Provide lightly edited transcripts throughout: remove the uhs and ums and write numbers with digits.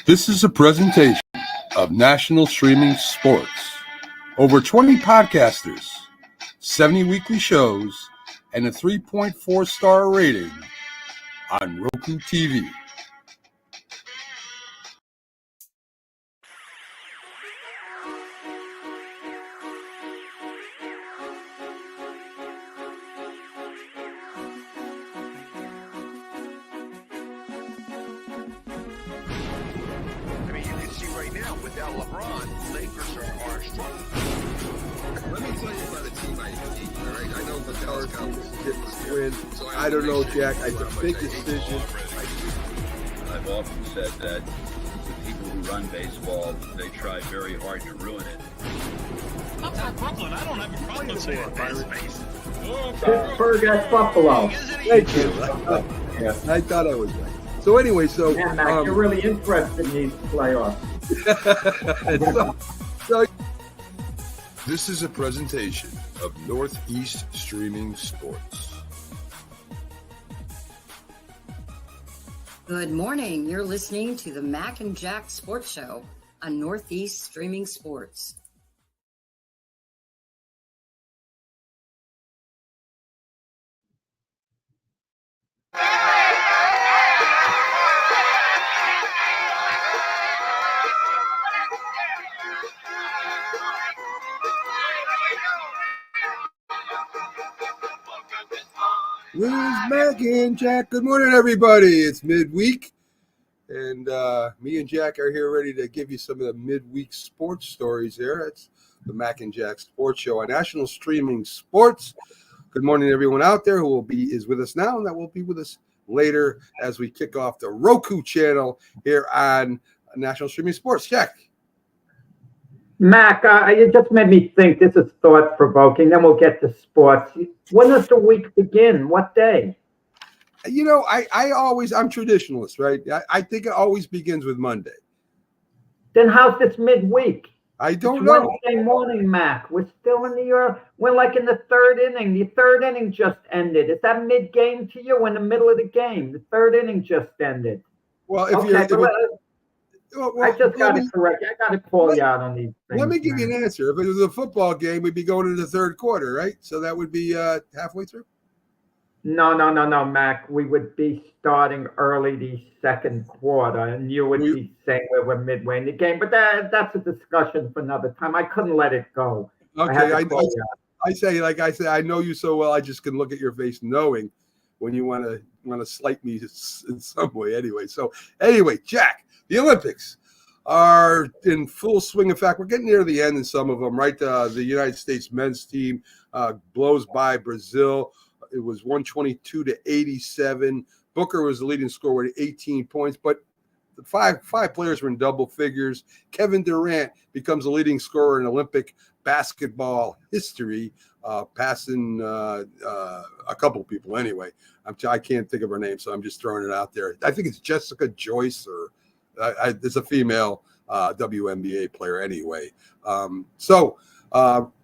This is a presentation of National Streaming Sports. Over 20 podcasters, 70 weekly shows, and a 3.4-star rating on Roku TV. I don't know, Jack. It's a big decision. I've often said that the people who run baseball, they try very hard to ruin it. I'm from Brooklyn. I don't have a problem with saying space. Pittsburgh at Buffalo. Thank you. Yeah, I thought I was right. So anyway, Yeah, Mac, you're really interested in these playoffs. so This is a presentation of Northeast Streaming Sports. Good morning. You're listening to the Mac and Jack Sports Show on Northeast Streaming Sports. Where's Mac and Jack? Good morning, everybody. It's midweek, and me and Jack are here ready to give you some of the midweek sports stories here. It's the Mac and Jack Sports Show on National Streaming Sports. Good morning, everyone out there who is with us now and that will be with us later as we kick off the Roku channel here on National Streaming Sports. Jack. Mac, it just made me think. This is thought-provoking. Then we'll get to sports. When does the week begin? What day? You know, I'm traditionalist, right? I think it always begins with Monday. Then how's this midweek? I don't It's know. Wednesday morning, Mac. We're still in we're like in the third inning. The third inning just ended. Is that mid-game to you? We're in the middle of the game. The third inning just ended. Well, if Okay, well, I just got let to correct you. I got to call you out on these things. Let me give you man. an answer. If it was a football game, we'd be going into the third quarter, right? So that would be halfway through? No, Mac. We would be starting early the second quarter, and you would be saying we're midway in the game. But that's a discussion for another time. I couldn't let it go. Okay, I say, I know you so well, I just can look at your face knowing when you want to slight me in some way anyway. So anyway, Jack, the Olympics are in full swing. In fact, we're getting near the end in some of them, right? The United States men's team blows by Brazil. It was 122-87. Booker was the leading scorer with 18 points, but the five players were in double figures. Kevin Durant becomes the leading scorer in Olympic basketball history, passing a couple people anyway. I can't think of her name, so I'm just throwing it out there. I think it's Jessica Joyce, or it's a female WNBA player anyway.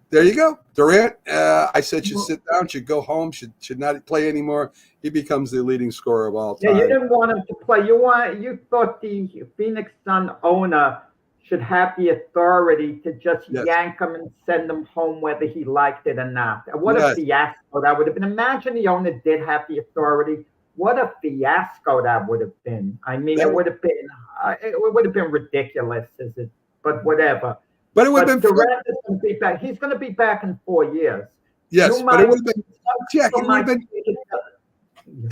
There you go. Durant, I said should sit down, should go home, should not play anymore. He becomes the leading scorer of all time. Yeah, you didn't want him to play. You thought the Phoenix Sun owner should have the authority to just yank him and send him home whether he liked it or not. What a fiasco that would have been. Imagine the owner did have the authority. What a fiasco that would have been. I mean, it would have been ridiculous, but whatever. But it would have been Durant is going to be back. He's going to be back in 4 years. Yes, but it would have been, Jack,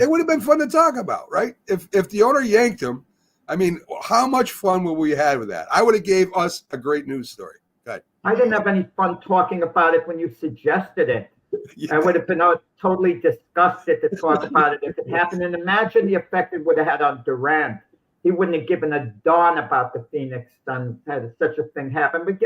it would have been fun to talk about, right? If the owner yanked him, I mean, how much fun would we have with that? I would have gave us a great news story. Go ahead. I didn't have any fun talking about it when you suggested it. Yeah. I would have been totally disgusted to talk about it if it happened. And imagine the effect it would have had on Durant. He wouldn't have given a darn about the Phoenix Suns had such a thing happen. But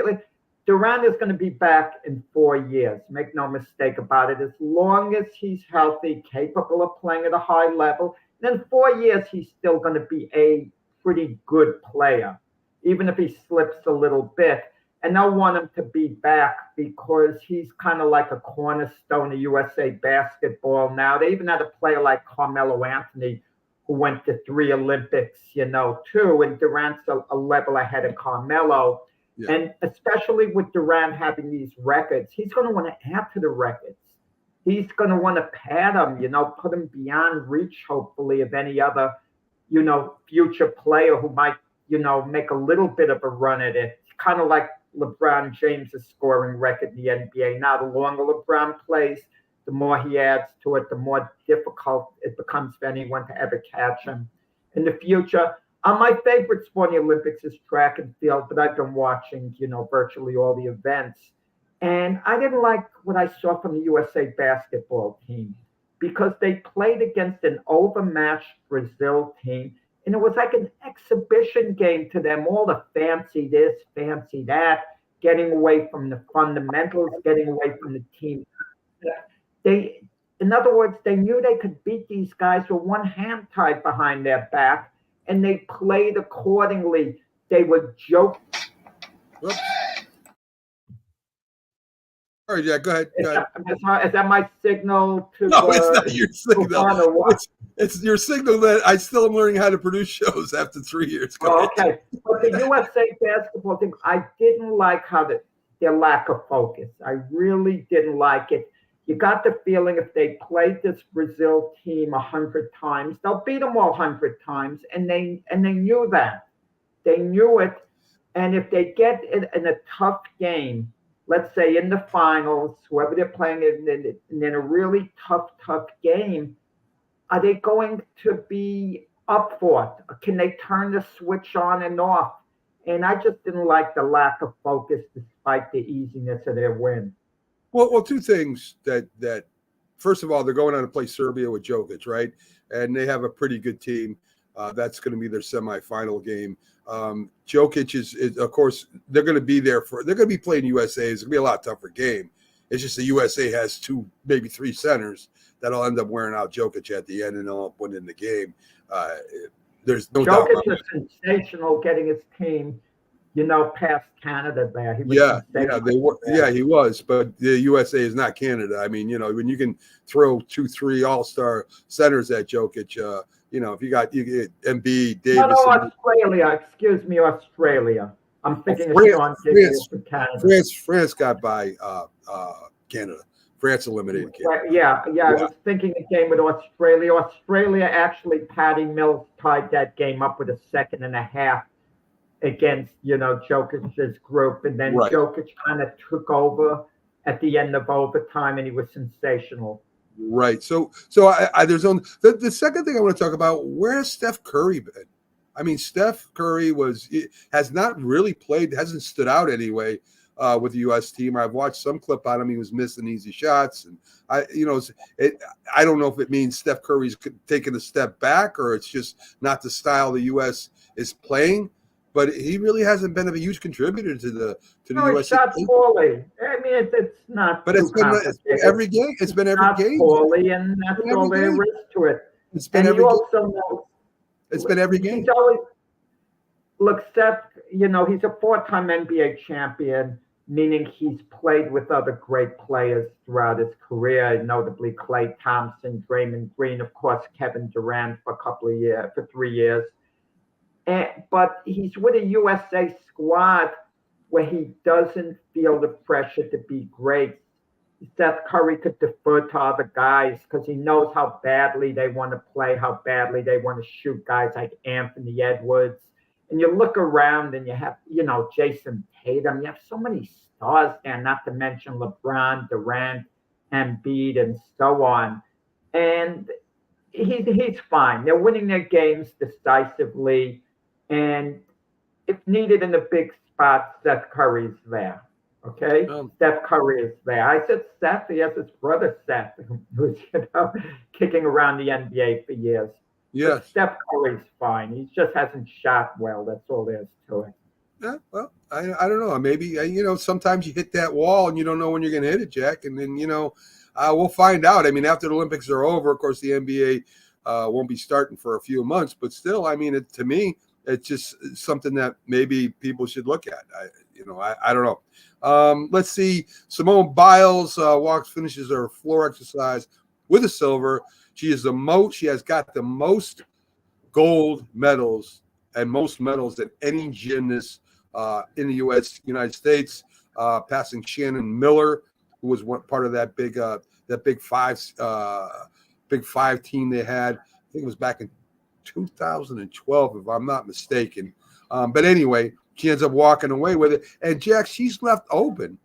Durant is going to be back in 4 years. Make no mistake about it. As long as he's healthy, capable of playing at a high level, then in 4 years, he's still going to be a pretty good player, even if he slips a little bit. And they'll want him to be back because he's kind of like a cornerstone of USA basketball now. They even had a player like Carmelo Anthony, who went to 3 Olympics, too. And Durant's a level ahead of Carmelo. Yeah. And especially with Durant having these records, he's going to want to add to the records. He's going to want to pad them, put them beyond reach, hopefully, of any other, future player who might, make a little bit of a run at it. It's kind of like LeBron James' scoring record in the NBA. Now, the longer LeBron plays, the more he adds to it, the more difficult it becomes for anyone to ever catch him in the future. My favorite sport in the Olympics is track and field, but I've been watching, virtually all the events. And I didn't like what I saw from the USA basketball team because they played against an overmatched Brazil team. And it was like an exhibition game to them, all the fancy this, fancy that, getting away from the fundamentals, getting away from the team. In other words, they knew they could beat these guys with one hand tied behind their back, and they played accordingly. They would joke. Whoops. All right, Jack, go ahead. Is that my signal to? No, it's not your signal. It's your signal that I still am learning how to produce shows after 3 years. Okay, but the USA basketball team, I didn't like their lack of focus. I really didn't like it. You got the feeling if they played this Brazil team 100 times, they'll beat them all 100 times, and they knew that. They knew it, and if they get in a tough game, let's say in the finals, whoever they're playing in a really tough game, are they going to be up for it? Can they turn the switch on and off? And I just didn't like the lack of focus despite the easiness of their win. Well, two things that first of all, they're going on to play Serbia with Jokic, right? And they have a pretty good team. That's going to be their semifinal game. Jokic is of course, they're going to be there they're going to be playing USA. It's going to be a lot tougher game. It's just the USA has 2, maybe 3 centers that'll end up wearing out Jokic at the end and they'll up winning the game. There's no doubt. Jokic is sensational getting his team, past Canada there. He was, but the USA is not Canada. I mean, when you can throw 2-3 all-star centers at Jokic, if you get Embiid, Davis. No, Australia. Excuse me, Australia. I'm thinking of Sean Davis for Canada. France got by Canada. France eliminated Canada. Yeah. I was thinking a game with Australia. Australia actually, Patty Mills tied that game up with a second and a half against, Jokic's group. And then Jokic kind of took over at the end of overtime, and he was sensational. Right. So there's the second thing I want to talk about, where's Steph Curry been? I mean, Steph Curry has not really played, hasn't stood out anyway with the U.S. team. I've watched some clip on him. He was missing easy shots. And I don't know if it means Steph Curry's taking a step back or it's just not the style the U.S. is playing. But he really hasn't been a huge contributor to the U.S. Shot poorly. I mean, it's not. But it's been every game. It's been every game. Poorly, and that's all there is to it. It's been every game. It's been every game. Look, Steph, he's a 4-time NBA champion, meaning he's played with other great players throughout his career, notably Klay Thompson, Draymond Green, of course, Kevin Durant for 3 years. But he's with a USA squad where he doesn't feel the pressure to be great. Steph Curry could defer to other guys because he knows how badly they want to play, how badly they want to shoot guys like Anthony Edwards. And you look around and you have, Jason Tatum. You have so many stars there, not to mention LeBron, Durant, Embiid, and so on. And he's fine. They're winning their games decisively. And if needed in the big spot, Steph Curry's there. Okay? Steph Curry is there. I said Steph. He has his brother Seth, who's, kicking around the NBA for years. Yes. Steph Curry's fine. He just hasn't shot well. That's all there is to it. Yeah, well, I don't know. Maybe, sometimes you hit that wall and you don't know when you're going to hit it, Jack. And then, we'll find out. I mean, after the Olympics are over, of course, the NBA won't be starting for a few months. But still, I mean, to me, it's just something that maybe people should look at. I don't know. Let's see. Simone Biles finishes her floor exercise with a silver. She has got the most gold medals and most medals than any gymnast in the United States, passing Shannon Miller, who was one part of that big five team they had. I think it was back in 2012, if I'm not mistaken. But anyway, she ends up walking away with it. And Jack, she's left open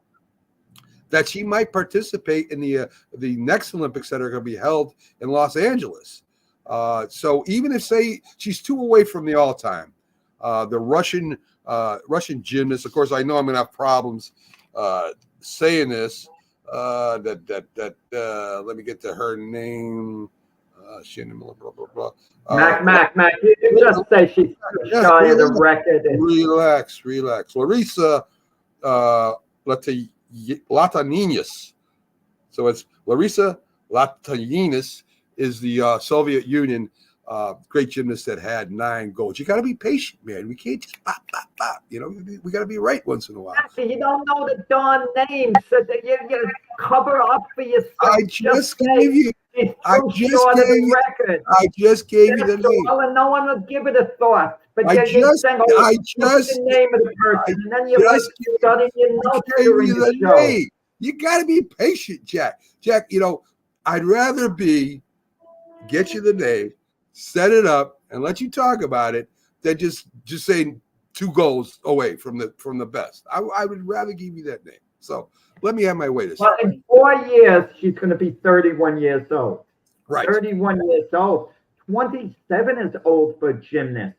that she might participate in the next Olympics that are going to be held in Los Angeles. So even if, say, she's 2 away from the all-time, the Russian gymnast, of course, I know I'm going to have problems saying this. Let me get to her name. Shannon Miller, blah, blah, blah. Mac, you just say she's shy of the record. Relax. Larisa Lataninas. So it's Larisa Lataninas is the Soviet Union great gymnast that had 9 golds. You got to be patient, man. We can't just pop. You know, we got to be right once in a while. Actually, you don't know the darn names, so that you cover up for yourself. I just gave you the name. Well, and no one will give it a thought. But I you're just saying, what's the name of the person, and then you're studying your notes during the show. Name. You got to be patient, Jack. Jack, you know, I'd rather get you the name, set it up, and let you talk about it than just saying 2 goals away from the best. I would rather give you that name. So let me have my way this time. Well, in 4 years, she's going to be 31 years old. Right. 31 years old. 27 is old for a gymnast.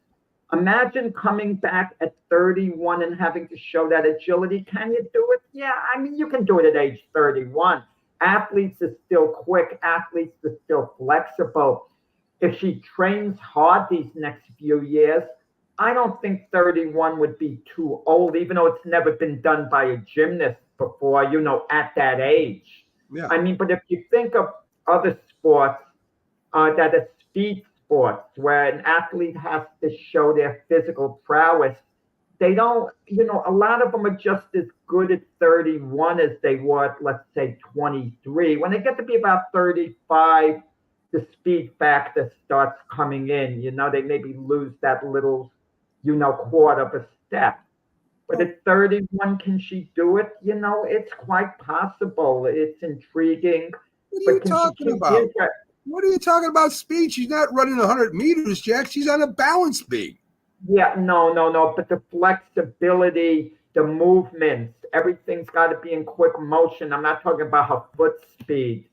Imagine coming back at 31 and having to show that agility. Can you do it? Yeah, I mean, you can do it at age 31. Athletes are still quick. Athletes are still flexible. If she trains hard these next few years, I don't think 31 would be too old, even though it's never been done by a gymnast before, you know, at that age. Yeah. I mean, but if you think of other sports that are speed sports, where an athlete has to show their physical prowess, they don't, you know, a lot of them are just as good at 31 as they were at, let's say, 23. When they get to be about 35, the speed factor starts coming in. You know, they maybe lose that little, you know, quarter of a step. But at 31, can she do it? You know, it's quite possible. It's intriguing. What are you talking about? What are you talking about speed? She's not running 100 meters, Jack. She's on a balance beam. Yeah, no. But the flexibility, the movements, everything's got to be in quick motion. I'm not talking about her foot speed.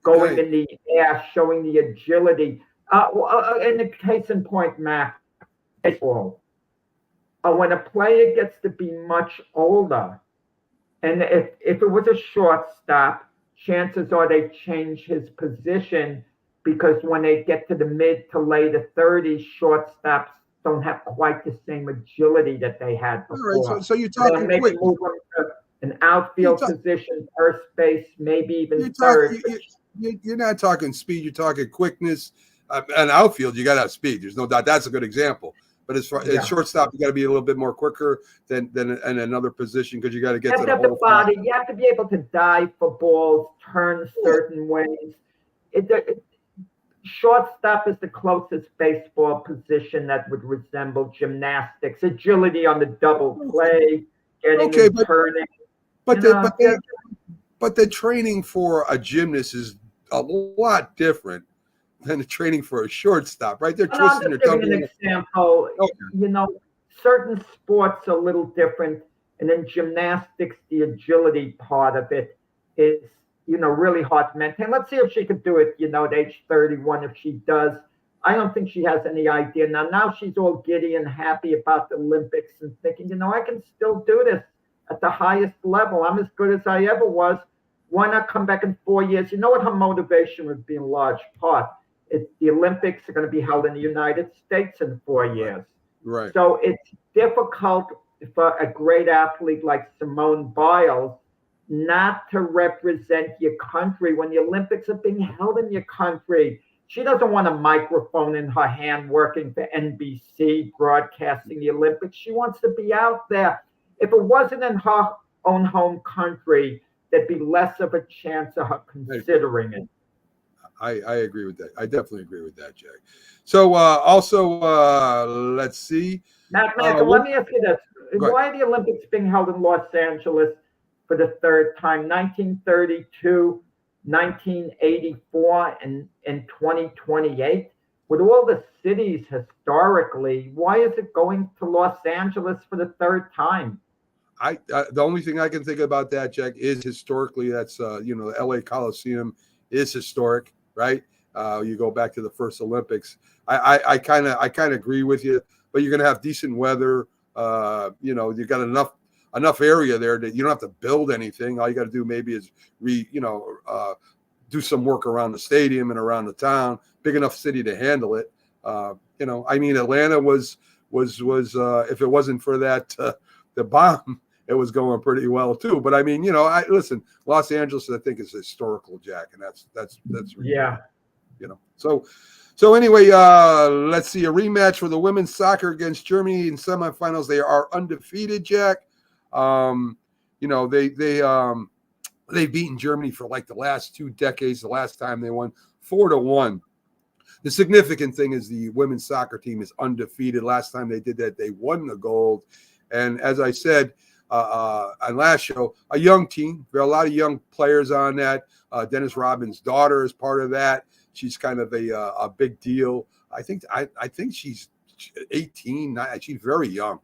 Going in the air, showing the agility. In the case in point, Mac, baseball. When a player gets to be much older, and if it was a shortstop, chances are they change his position, because when they get to the mid to later 30s, shortstops don't have quite the same agility that they had before. All right, so you're talking quick. Move them to an outfield position, first base, maybe even third. You're not talking speed. You're talking quickness. An outfield, you got to have speed. There's no doubt. That's a good example. But as far as shortstop, you got to be a little bit more quicker than in another position, because you got to get to the whole body. You have to be able to dive for balls, turn certain ways. Shortstop is the closest baseball position that would resemble gymnastics. Agility on the double play, getting and turning. But the training for a gymnast is a lot different than the training for a shortstop, right? They're twisting their tongue. Giving an example, you know, certain sports are a little different, and in gymnastics, the agility part of it is, you know, really hard to maintain. Let's see if she could do it, you know, at age 31. If she does, I don't think she has any idea. Now she's all giddy and happy about the Olympics and thinking, you know, I can still do this at the highest level. I'm as good as I ever was. Why not come back in 4 years? You know what her motivation would be in large part? The Olympics are going to be held in the United States in 4 years. Right. So it's difficult for a great athlete like Simone Biles not to represent your country when the Olympics are being held in your country. She doesn't want a microphone in her hand working for NBC broadcasting the Olympics. She wants to be out there. If it wasn't in her own home country, there'd be less of a chance of her considering it. I agree with that. I definitely agree with that, Jack. So let's see. Matt, let me ask you this. Why are the Olympics being held in Los Angeles for the third time? 1932, 1984, and 2028? With all the cities historically, why is it going to Los Angeles for the third time? The only thing I can think about that, Jack, is historically that's the LA Coliseum is historic, right? You go back to the first Olympics. I kind of agree with you, but you're going to have decent weather. You got enough area there that you don't have to build anything. All you got to do maybe is do some work around the stadium and around the town. Big enough city to handle it. Atlanta was if it wasn't for that the bomb, it was going pretty well too. But listen, Los Angeles, I think, is historical, Jack, and that's yeah. So anyway, let's see a rematch for the women's soccer against Germany in semifinals. They are undefeated, Jack. They've beaten Germany for like the last 2 decades. The last time they won 4-1. The significant thing is the women's soccer team is undefeated. Last time they did that, they won the gold. And as I said on last show, a young team. There are a lot of young players on that. Dennis Rodman's daughter is part of that. She's kind of a big deal. I think she's 18. She's very young,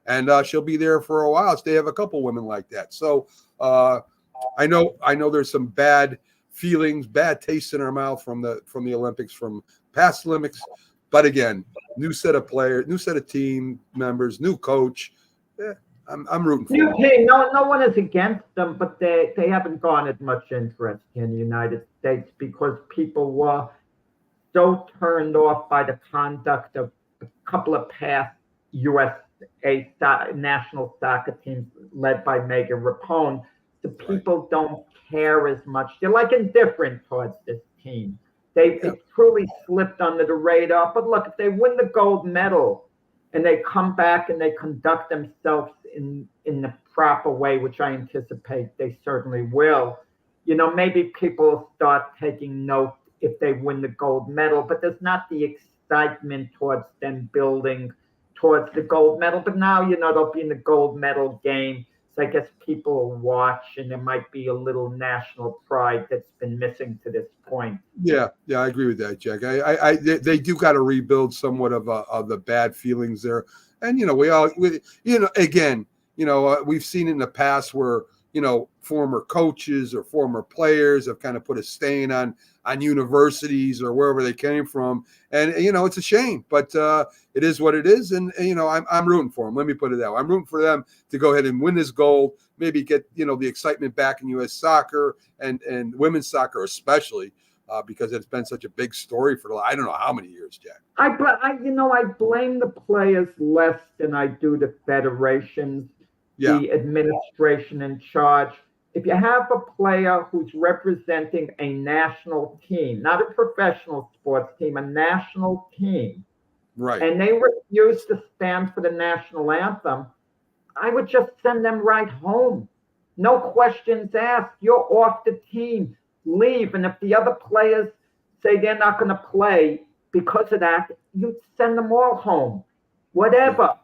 and she'll be there for a while. So they have a couple women like that. So I know there's some bad feelings, bad taste in our mouth from the Olympics, from past Olympics. But again, new set of players, new set of team members, new coach. I'm rooting for them. Okay, no one is against them, but they haven't garnered much interest in the United States because people were so turned off by the conduct of a couple of past USA national soccer teams led by Megan Rapone. The people don't care as much. They're like indifferent towards this team. They truly slipped under the radar. But look, if they win the gold medal and they come back and they conduct themselves in the proper way, which I anticipate they certainly will, maybe people start taking note if they win the gold medal, but there's not the excitement towards them building towards the gold medal. But now, they'll be in the gold medal game. So I guess people will watch, and there might be a little national pride that's been missing to this point. Yeah, I agree with that, Jack. They do got to rebuild somewhat of the bad feelings there, and we've seen in the past where former coaches or former players have kind of put a stain on universities or wherever they came from, and it's a shame, but it is what it is, and I'm rooting for them. Let me put it that way. I'm rooting for them to go ahead and win this gold, maybe get the excitement back in U.S. soccer and women's soccer especially, because it's been such a big story for I don't know how many years, Jack. I blame the players less than I do the federations, the administration in charge. If you have a player who's representing a national team, not a professional sports team, a national team, right, and they refuse to stand for the national anthem, I would just send them right home. No questions asked. You're off the team. Leave. And if the other players say they're not going to play because of that, you send them all home. Whatever.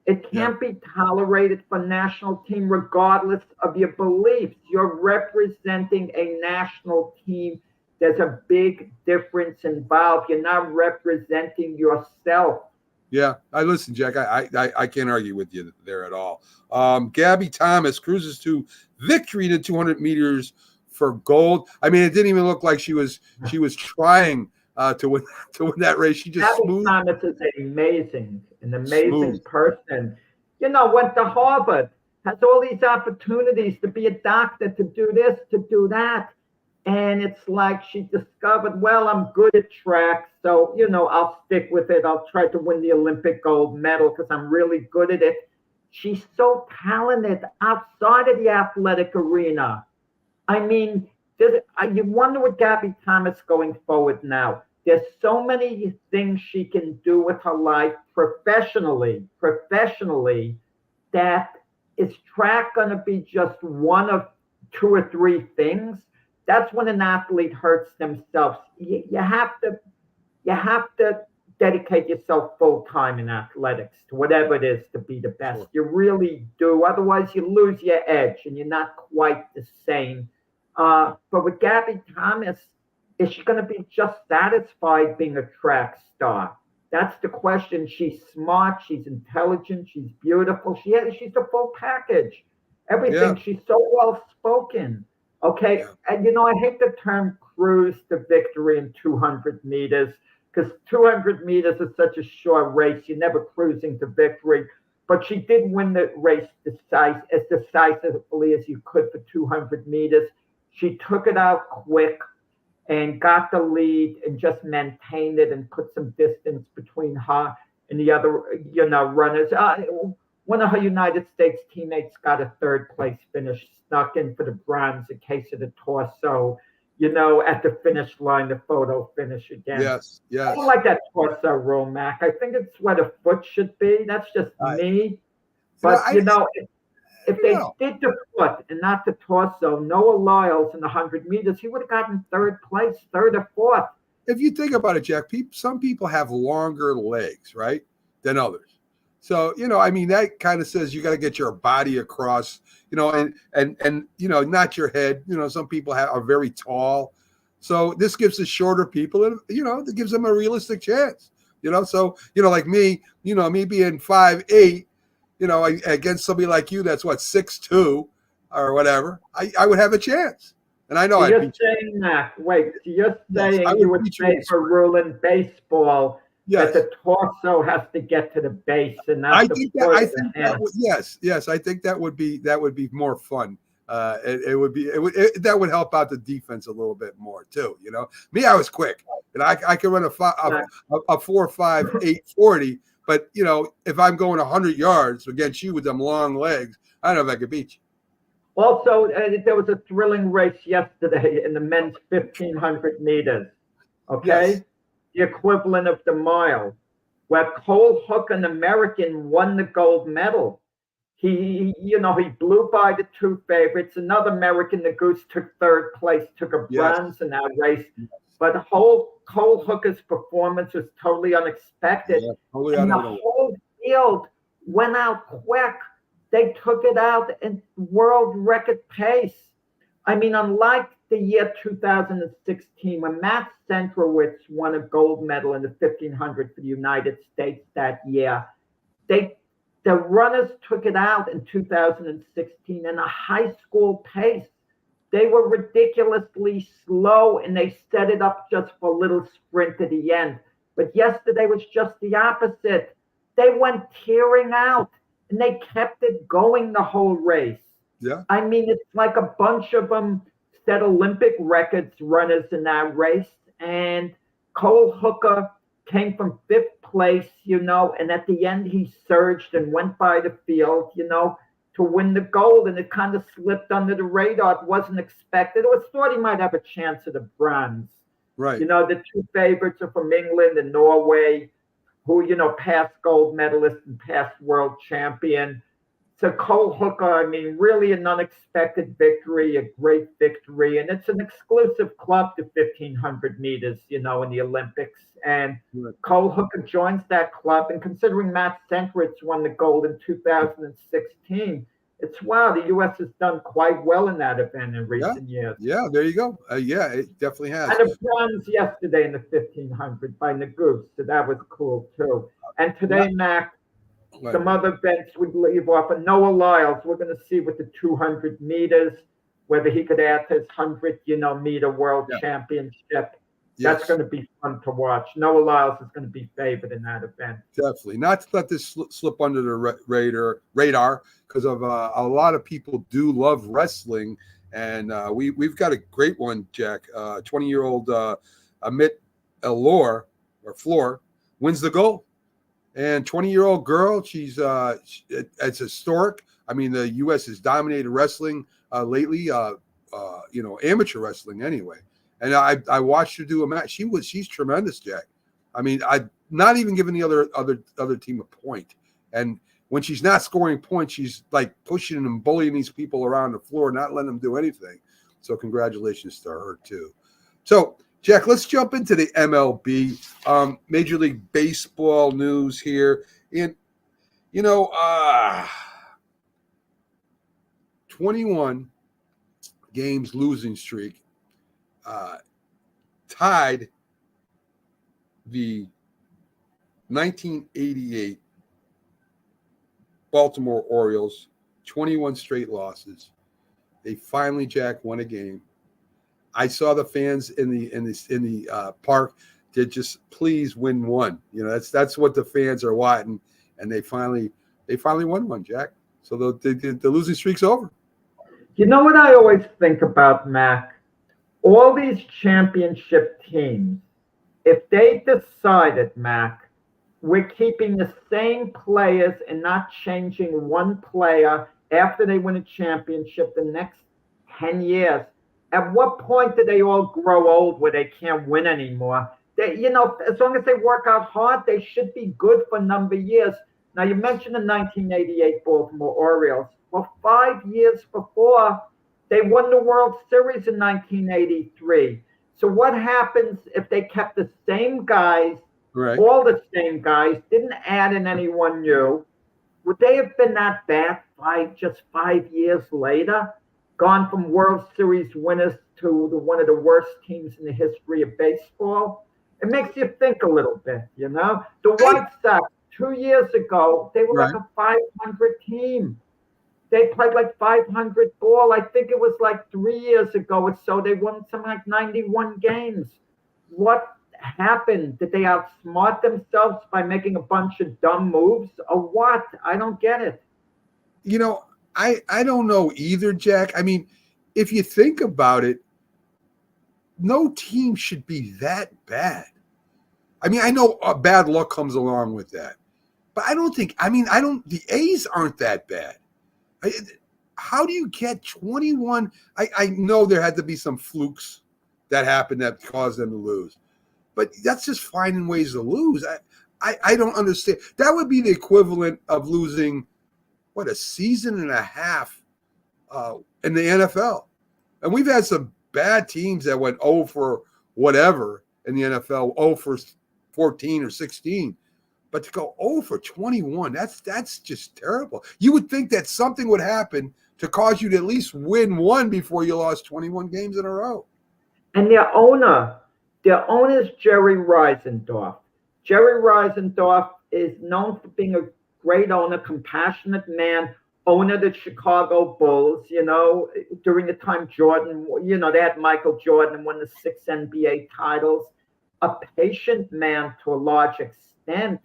It can't be tolerated for a national team regardless of your beliefs. You're representing a national team. There's a big difference involved. You're not representing yourself. Yeah, listen, Jack, I can't argue with you there at all. Gabby Thomas cruises to victory in the 200 meters for gold. I mean, it didn't even look like she was trying to win that race. She just Gabby Thomas is an amazing person. Went to Harvard, has all these opportunities to be a doctor, to do this, to do that. And it's like she discovered, well, I'm good at track, so, I'll stick with it. I'll try to win the Olympic gold medal because I'm really good at it. She's so talented outside of the athletic arena. I mean, you wonder what Gabby Thomas going forward now. There's so many things she can do with her life professionally, that is track going to be just one of 2 or 3 things that's when an athlete hurts themselves. You have to dedicate yourself full time in athletics to whatever it is to be the best. Sure. You really do. Otherwise, you lose your edge and you're not quite the same. But with Gabby Thomas, is she going to be just satisfied being a track star? That's the question. She's smart. She's intelligent. She's beautiful. She's the full package. Everything. Yeah. She's so well spoken. Okay. Yeah. And, I hate the term cruise to victory in 200 meters because 200 meters is such a short race. You're never cruising to victory. But she did win the race as decisively as you could for 200 meters. She took it out quick and got the lead and just maintained it and put some distance between her and the other, runners. One of her United States teammates got a third place finish, snuck in for the bronze in case of the torso, at the finish line, the photo finish again. Yes. I don't like that torso rule, Mac. I think it's where the foot should be. That's just me. But, if they did the foot and not the torso, Noah Lyles in the 100 meters, he would have gotten third place, third or fourth. If you think about it, Jack, some people have longer legs, right, than others. So, that kind of says you got to get your body across, and not your head. Some people are very tall. So this gives the shorter people, it gives them a realistic chance, So, like me, me being 5'8", against somebody like you, that's what, 6'2" or whatever, I would have a chance. And I know you're saying that. Wait, so you're saying you would say for ruling baseball that the torso has to get to the base and not yes, I think that would be more fun. That would help out the defense a little bit more too. Me, I was quick, and I can run a 4.5 840. But, if I'm going 100 yards against you with them long legs, I don't know if I could beat you. Also, there was a thrilling race yesterday in the men's 1,500 meters, okay? Yes. The equivalent of the mile, where Cole Hook, an American, won the gold medal. He blew by the two favorites. Another American, the Goose, took third place, took a bronze in that race. But Cole Hooker's performance was totally unexpected. Yeah, totally and the whole field went out quick. They took it out in world record pace. I mean, unlike the year 2016, when Matt Centrowitz won a gold medal in the 1,500 for the United States that year, the runners took it out in 2016 in a high school pace. They were ridiculously slow, and they set it up just for a little sprint at the end. But yesterday was just the opposite. They went tearing out, and they kept it going the whole race. Yeah. I mean, it's like a bunch of them set Olympic records runners in that race. And Cole Hooker came from 5th place, and at the end he surged and went by the field, to win the gold, and it kind of slipped under the radar. It wasn't expected. It was thought he might have a chance at the bronze. Right. The two favorites are from England and Norway, who, past gold medalist and past world champion. So Cole Hooker, I mean, really an unexpected victory, a great victory. And it's an exclusive club to 1,500 meters, in the Olympics. And Cole Hooker joins that club. And considering Matt Centrowitz won the gold in 2016, it's wow, the U.S. has done quite well in that event in recent years. Yeah, there you go. It definitely has. And a bronze yesterday in the 1,500 by Nagus. So that was cool, too. And today, Mac, some other events would leave off. And Noah Lyles, we're going to see with the 200 meters, whether he could add his 100, meter world championship. That's going to be fun to watch. Noah Lyles is going to be favored in that event. Definitely. Not to let this slip under the radar, because of a lot of people do love wrestling. And we've got a great one, Jack. 20-year-old Amit Floor wins the gold. And 20-year-old girl, it's historic. I mean, the U.S. has dominated wrestling lately, amateur wrestling anyway. And I watched her do a match. She's tremendous, Jack. I mean, I'm not even giving the other team a point. And when she's not scoring points, she's like pushing and bullying these people around the floor, not letting them do anything. So congratulations to her too. So Jack, let's jump into the MLB, Major League Baseball news here. And 21 games losing streak tied the 1988 Baltimore Orioles, 21 straight losses. They finally, Jack, won a game. I saw the fans in the park did just please win one. That's what the fans are wanting, and they finally won one, Jack. So the losing streak's over. You know what I always think about, Mac? All these championship teams, if they decided, Mac, we're keeping the same players and not changing one player after they win a championship the next 10 years, at what point do they all grow old where they can't win anymore? As long as they work out hard, they should be good for a number of years. Now, you mentioned the 1988 Baltimore Orioles. Well, 5 years before, they won the World Series in 1983. So what happens if they kept the same guys, right, all the same guys, didn't add in anyone new? Would they have been that bad just 5 years later? Gone from World Series winners to one of the worst teams in the history of baseball? It makes you think a little bit, The White Sox, 2 years ago, they were like a 500 team. They played like 500 ball. I think it was like 3 years ago or so. They won something like 91 games. What happened? Did they outsmart themselves by making a bunch of dumb moves or what? I don't get it. I don't know either, Jack. I mean, if you think about it, no team should be that bad. I mean, I know bad luck comes along with that, but the A's aren't that bad. How do you get 21? I know there had to be some flukes that happened that caused them to lose, but that's just finding ways to lose. I don't understand. That would be the equivalent of losing, a season and a half in the NFL. And we've had some bad teams that went 0 for whatever in the NFL, 0 for 14 or 16. But to go 0 for 21, that's just terrible. You would think that something would happen to cause you to at least win one before you lost 21 games in a row. And their owner is Jerry Reisendorf. Jerry Reisendorf is known for being a great owner, compassionate man, owner of the Chicago Bulls, during the time Jordan, they had Michael Jordan and won the 6 NBA titles. A patient man to a large extent.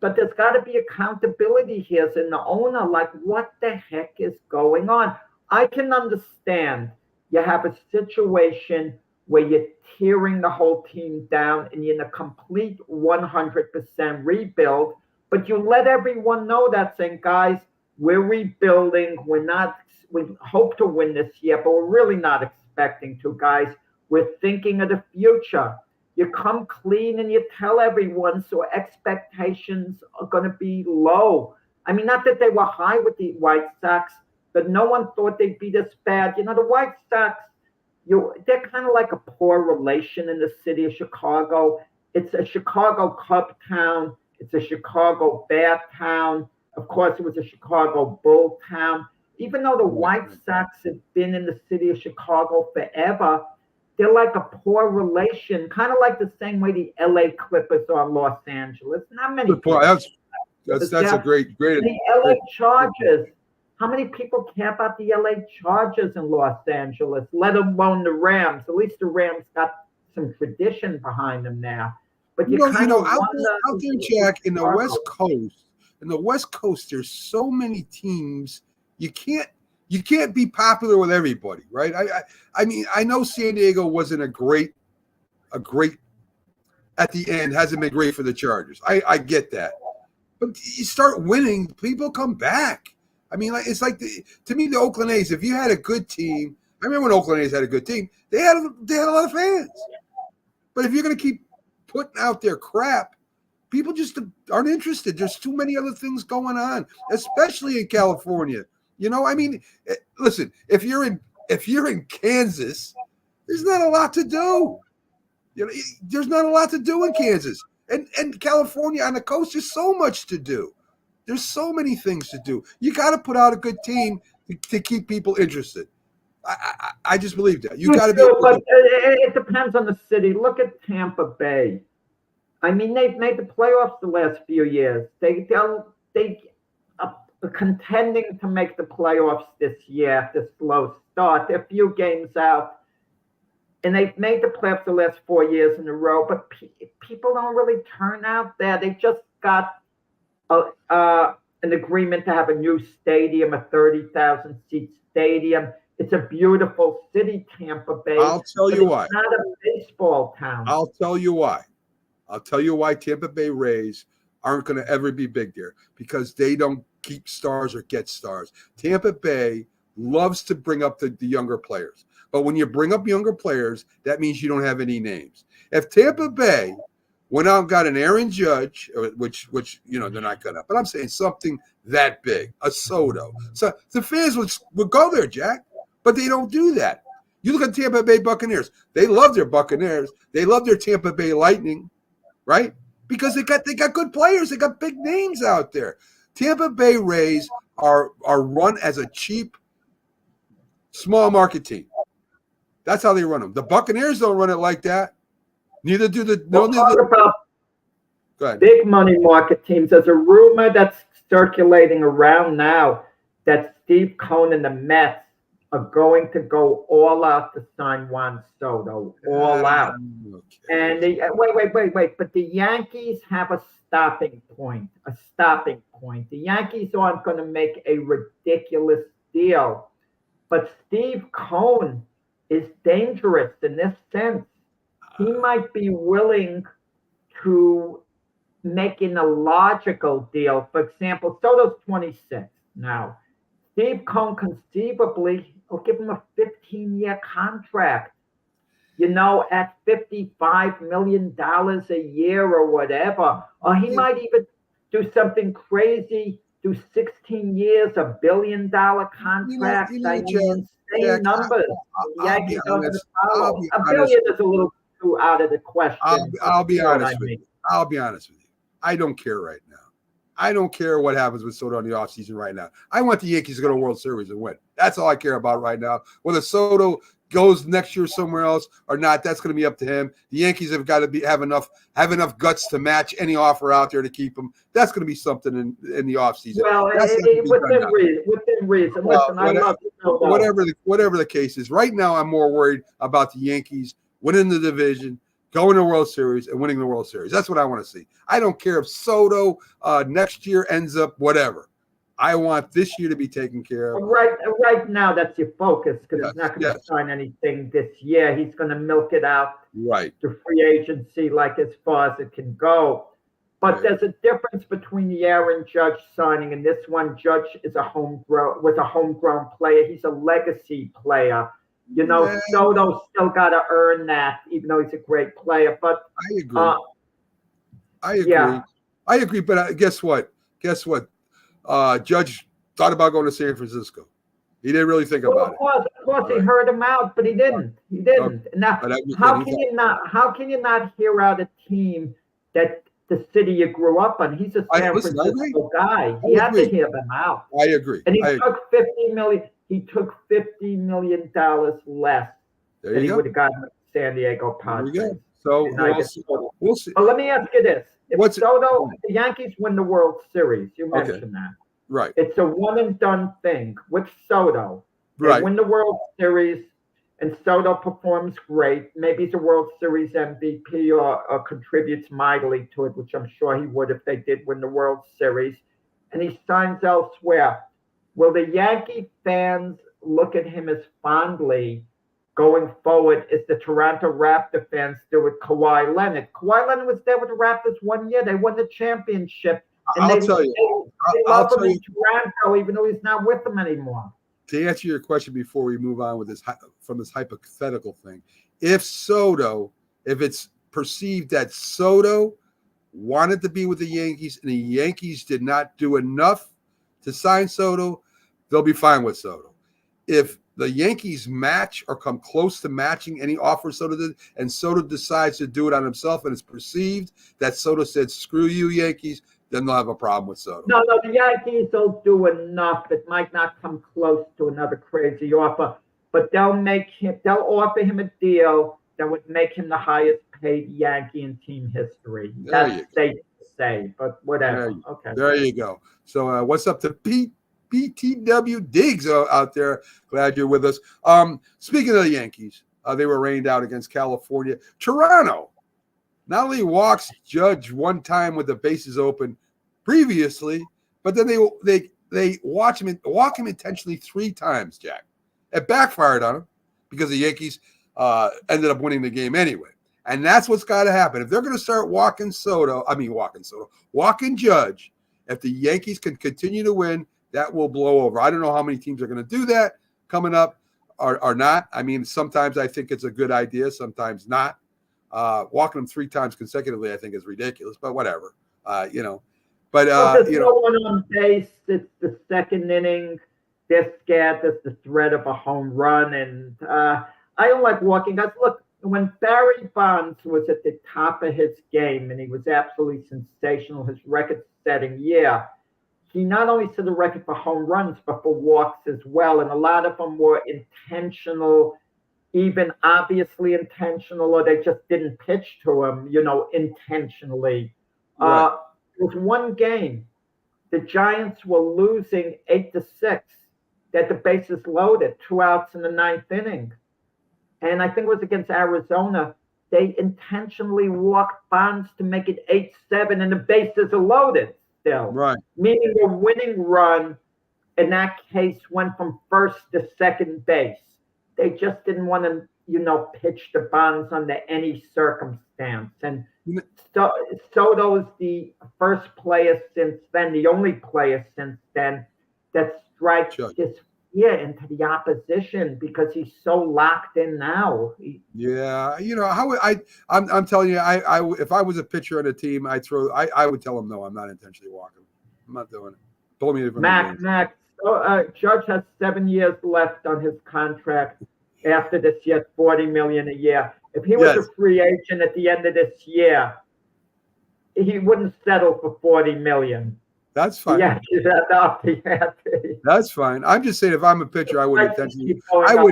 But there's got to be accountability here. And the owner, what the heck is going on? I can understand you have a situation where you're tearing the whole team down and you're in a complete 100% rebuild, but you let everyone know that, saying, guys, we're rebuilding. We hope to win this year, but we're really not expecting to, guys. We're thinking of the future. You come clean and you tell everyone, so expectations are going to be low. I mean, not that they were high with the White Sox, but no one thought they'd be this bad. The White Sox, they're kind of like a poor relation in the city of Chicago. It's a Chicago Cub town. It's a Chicago Bear town. Of course, it was a Chicago Bull town. Even though the White Sox have been in the city of Chicago forever, they're like a poor relation, kind of like the same way the LA Clippers are in Los Angeles. Not many people. That's a great. The LA Chargers. How many people care about the LA Chargers in Los Angeles, let alone the Rams? At least the Rams got some tradition behind them now. But out there, Jack, in the West Coast, there's so many teams. You can't be popular with everybody, right? I mean, I know San Diego wasn't a great at the end, hasn't been great for the Chargers. I get that. But you start winning, people come back. I mean, it's like to me, the Oakland A's, if you had a good team, I remember when Oakland A's had a good team, they had a lot of fans. But if you're going to keep putting out their crap, people just aren't interested. There's too many other things going on, especially in California. I mean, listen, if you're in if you're in Kansas, there's not a lot to do. There's not a lot to do in Kansas. And California on the coast, there's so much to do. There's so many things to do. You got to put out a good team to keep people interested. I just believe that. You got to be. But it depends on the city. Look at Tampa Bay. I mean, they've made the playoffs the last few years. They are contending to make the playoffs this year after slow start. They're a few games out, and they've made the playoffs the last 4 years in a row. But people don't really turn out there. They just got an agreement to have a new stadium, a 30,000 seat stadium. It's a beautiful city, Tampa Bay. I'll tell you why. It's not a baseball town. I'll tell you why. I'll tell you why Tampa Bay Rays aren't going to ever be big there, because they don't keep stars or get stars. Tampa Bay loves to bring up the younger players. But when you bring up younger players, that means you don't have any names. If Tampa Bay went out and got an Aaron Judge, which they're not going to, but I'm saying something that big, a Soto. So the fans would go there, Jack, but they don't do that. You look at Tampa Bay Buccaneers. They love their Buccaneers. They love their Tampa Bay Lightning, right? Because they got good players. They got big names out there. Tampa Bay Rays are run as a cheap, small market team. That's how they run them. The Buccaneers don't run it like that. Neither do the. We'll talk about go ahead. Big money market teams. There's a rumor that's circulating around now that Steve Cohen and the Mets are going to go all out to sign Juan Soto, all out. Okay. And wait. But the Yankees have a stopping point. The Yankees aren't going to make a ridiculous deal. But Steve Cohen is dangerous in this sense. He might be willing to make an illogical deal. For example, Soto's 26 now. Steve Cohen conceivably will give him a 15-year contract, at $55 million a year or whatever. Or he might even do something crazy, do 16 years, $1 billion contract. Insane numbers. Yankees are going to follow. $1 billion is a little too out of the question. I'll be honest with you. I'll be honest with you. I don't care right now. I don't care what happens with Soto in the offseason right now. I want the Yankees to go to World Series and win. That's all I care about right now. Whether Soto goes next year somewhere else or not, that's going to be up to him. The Yankees have got to have enough guts to match any offer out there to keep him. That's going to be something in the offseason. Well, within reason. Well, listen, I love Soto. Whatever the case is, right now I'm more worried about the Yankees winning the division, going to the World Series, and winning the World Series. That's what I want to see. I don't care if Soto next year ends up whatever. I want this year to be taken care of. Right now, that's your focus, because he's not going to sign anything this year. He's going to milk it out to free agency like as far as it can go. But there's a difference between the Aaron Judge signing and this one. Judge is a homegrown player. He's a legacy player. Soto still got to earn that, even though he's a great player. But I agree. I agree. But guess what? Judge thought about going to San Francisco. He didn't really think about it. Of course, he heard him out, but he didn't. Okay. Now, how can you not hear out a team that the city you grew up on? He's a San Francisco guy. He had to hear them out. I agree. And he took $50 million. He took $50 million less than he would have gotten with San Diego Padres. There you go. So we'll see. But let me ask you this: if the Yankees win the World Series, you mentioned that, right? It's a one and done thing with Soto. They win the World Series, and Soto performs great. Maybe he's a World Series MVP or contributes mightily to it, which I'm sure he would if they did win the World Series, and he signs elsewhere. Will the Yankee fans look at him as fondly going forward as the Toronto Raptor fans do with Kawhi Leonard? Kawhi Leonard was there with the Raptors 1 year. They won the championship. And they love him in Toronto, even though he's not with them anymore. To answer your question before we move on with this from this hypothetical thing, if it's perceived that Soto wanted to be with the Yankees and the Yankees did not do enough to sign Soto, they'll be fine with Soto. If the Yankees match or come close to matching any offer Soto did, and Soto decides to do it on himself, and it's perceived that Soto said, "Screw you, Yankees," then they'll have a problem with Soto. No, the Yankees will do enough. It might not come close to another crazy offer, but they'll offer him a deal that would make him the highest paid Yankee in team history. That's safe to say, but whatever. Okay. There you go. So what's up to BTW Diggs out there? Glad you're with us. Speaking of the Yankees, they were rained out against California. Toronto not only walks Judge one time with the bases open previously, but then they walk him intentionally 3 times, Jack. It backfired on him because the Yankees ended up winning the game anyway. And that's what's got to happen. If they're going to start walking Judge, if the Yankees can continue to win, that will blow over. I don't know how many teams are going to do that coming up or not. I mean, sometimes I think it's a good idea, sometimes not. Walking them 3 times consecutively, I think, is ridiculous, but whatever. But there's no one on base. It's the second inning. They're scared. There's the threat of a home run, and I don't like walking guys. Look, when Barry Bonds was at the top of his game, and he was absolutely sensational, his record-setting year, he not only set the record for home runs, but for walks as well, and a lot of them were intentional, even obviously intentional, or they just didn't pitch to him, intentionally. Right. It was one game. The Giants were losing 8-6. They had the bases loaded, 2 outs in the 9th inning. And I think it was against Arizona. They intentionally walked Bonds to make it 8-7, and the bases are loaded still. Right. Meaning the winning run in that case went from first to second base. They just didn't want to, pitch the Bonds under any circumstance. And Soto's the first player since then, the only player since then that strikes this into the opposition because he's so locked in now. I'm telling you, if I was a pitcher on a team, I would tell him no, I'm not intentionally walking. I'm not doing it. Told me Max. Judge has 7 years left on his contract. After this year, $40 million a year. If he was a free agent at the end of this year, he wouldn't settle for $40 million. That's fine. That's fine. I'm just saying, if I'm a pitcher, I would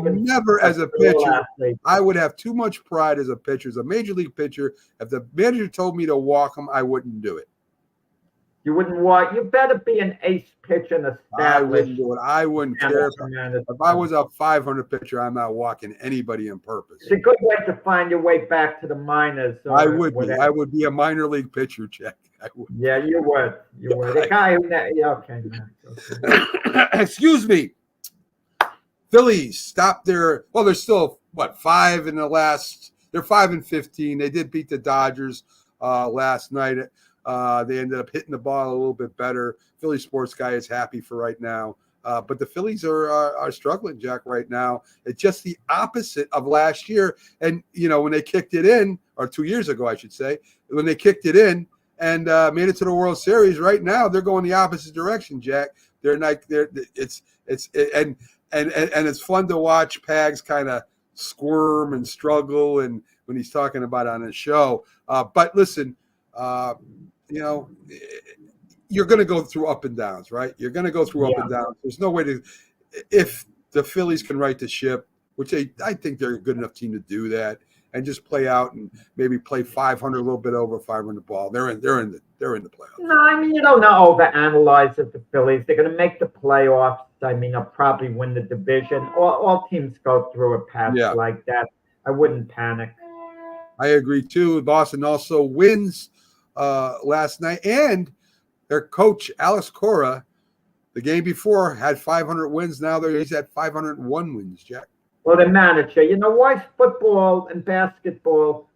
never, as a pitcher, I would have too much pride as a pitcher, as a major league pitcher. If the manager told me to walk him, I wouldn't do it. You wouldn't walk. You better be an ace pitcher and established. I wouldn't do it. I wouldn't care. If I was a 500 pitcher, I'm not walking anybody on purpose. It's a good way to find your way back to the minors. I would be a minor league pitcher, Jack. I would. Yeah, you would. You would. The guy who. Okay. Excuse me. Phillies stopped their. Well, they're still 5 in the last. They're 5-15. They did beat the Dodgers last night. They ended up hitting the ball a little bit better. Philly sports guy is happy for right now. But the Phillies are struggling, Jack, right now. It's just the opposite of last year. And, when they kicked it in, or 2 years ago, I should say, when they kicked it in and made it to the World Series, right now they're going the opposite direction, Jack. It's fun to watch Pags kind of squirm and struggle, and when he's talking about it on his show. But listen, you're going to go through up and downs, right? You're going to go through up and downs. There's no way to – if the Phillies can right the ship, which I think they're a good enough team to do that, and just play out and maybe play 500, a little bit over 500 ball, they're in the playoffs. No, I mean, you don't overanalyze it, the Phillies. They're going to make the playoffs. I mean, they'll probably win the division. All teams go through a patch like that. I wouldn't panic. I agree, too. Boston also wins last night, and their coach Alex Cora, the game before, had 500 wins. Now he's at 501 wins, Jack. Well, the manager, why football and basketball,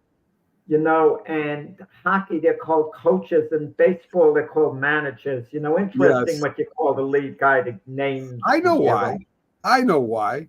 and hockey, they're called coaches, and baseball, they're called managers. Interesting what you call the lead guy, the name. I know why.